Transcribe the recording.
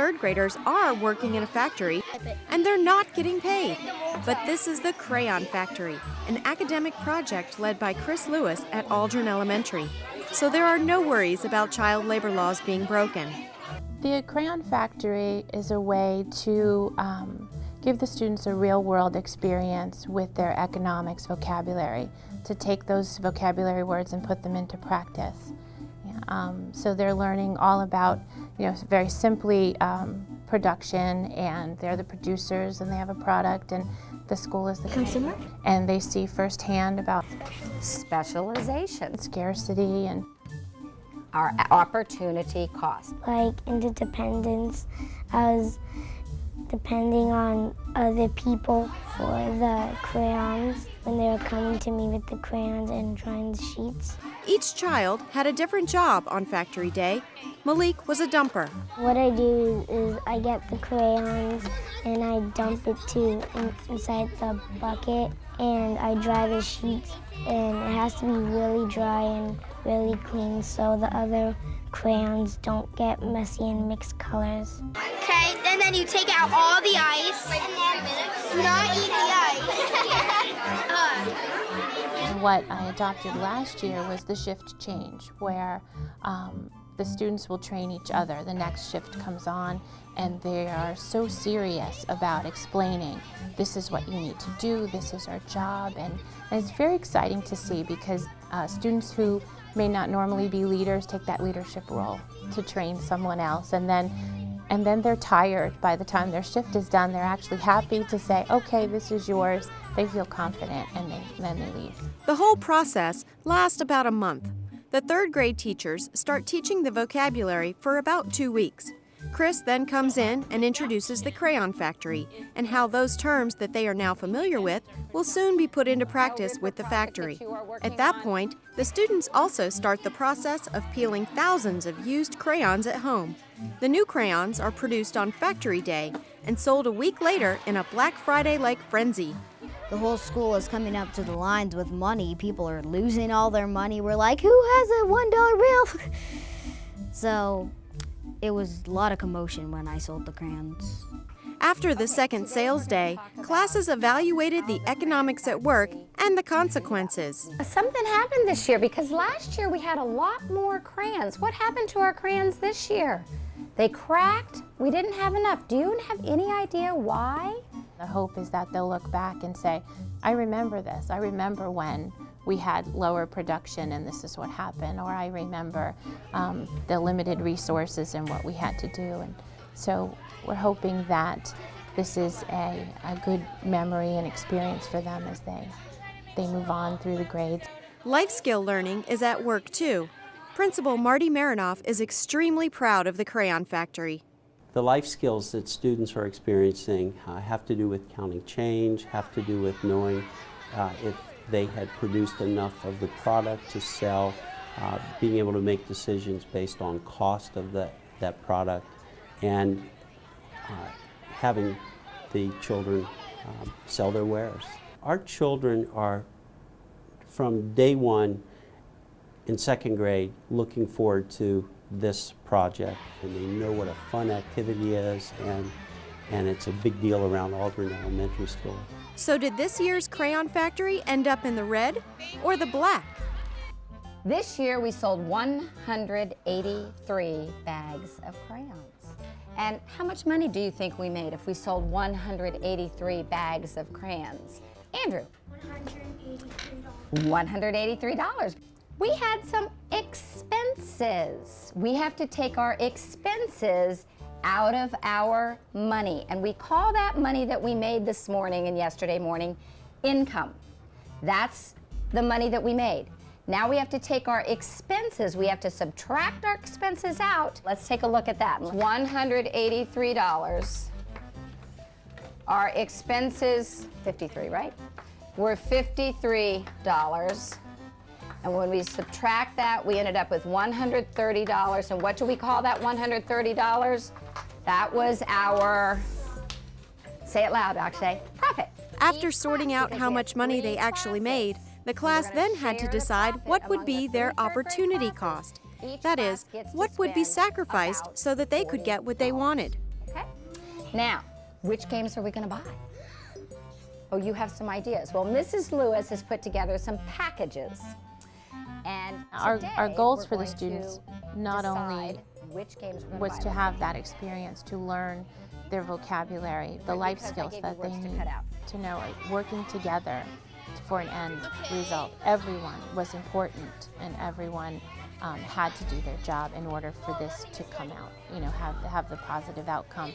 third graders are working in a factory, and they're not getting paid. But this is the Crayon Factory, an academic project led by Chris Lewis at Aldrin Elementary. So there are no worries about child labor laws being broken. The Crayon Factory is a way to give the students a real-world experience with their economics vocabulary, to take those vocabulary words and put them into practice. So they're learning all about, very simply production, and they're the producers and they have a product, and the school is the consumer. And they see firsthand about specialization, scarcity, and our opportunity cost. Like interdependence, I was depending on other people for the crayons when they were coming to me with the crayons and drawing the sheets. Each child had a different job on Factory Day. Malik was a dumper. What I do is I get the crayons and I dump it inside the bucket, and I dry the sheets, and it has to be really dry and really clean so the other crayons don't get messy and mix colors. Okay, and then you take out all the ice. Do not eat the ice. What I adopted last year was the shift change, where the students will train each other. The next shift comes on, and they are so serious about explaining, this is what you need to do, this is our job, and it's very exciting to see, because students who may not normally be leaders take that leadership role to train someone else, and then they're tired. By the time their shift is done, they're actually happy to say, okay, this is yours. They feel confident, and then they leave. The whole process lasts about a month. The third grade teachers start teaching the vocabulary for about 2 weeks. Chris then comes in and introduces the Crayon Factory and how those terms that they are now familiar with will soon be put into practice with the factory. At that point, the students also start the process of peeling thousands of used crayons at home. The new crayons are produced on Factory Day and sold a week later in a Black Friday-like frenzy. The whole school is coming up to the lines with money. People are losing all their money. We're like, who has a $1 bill? So it was a lot of commotion when I sold the crayons. After the second sales day, classes evaluated the economics at work and the consequences. Something happened this year, because last year we had a lot more crayons. What happened to our crayons this year? They cracked. We didn't have enough. Do you have any idea why? The hope is that they'll look back and say, I remember this. I remember when we had lower production and this is what happened, or I remember the limited resources and what we had to do. And so we're hoping that this is a good memory and experience for them as they move on through the grades. Life skill learning is at work too. Principal Marty Marinoff is extremely proud of the Crayon Factory. The life skills that students are experiencing have to do with counting change, have to do with knowing if they had produced enough of the product to sell, being able to make decisions based on cost of that product, and having the children sell their wares. Our children are, from day one in second grade, looking forward to this project, and they know what a fun activity is, and it's a big deal around Aldrin Elementary School. So did this year's Crayon Factory end up in the red or the black? This year we sold 183 bags of crayons. And how much money do you think we made if we sold 183 bags of crayons? Andrew? $183. We had some expenses. We have to take our expenses out of our money, and we call that money that we made this morning and yesterday morning income. That's the money that we made. Now we have to take our expenses. We have to subtract our expenses out. Let's take a look at that. $183. Our expenses, 53, right? Were $53. And when we subtract that, we ended up with $130. And what do we call that $130? That was our, say it loud, Akshay, profit. After sorting out how much money they actually made, the class then had to decide what would be their opportunity cost. That is, what would be sacrificed so that they could get what they wanted. Now, which games are we going to buy? Oh, you have some ideas. Well, Mrs. Lewis has put together some packages. And Our today, goals we're for the going students to not only decide which games we're going was buy. to have that experience, to learn their vocabulary, the life because I skills gave you that they words to need cut out. to know it, working together for an end result. Everyone was important, and everyone had to do their job in order for this to come out, you know, have the positive outcome.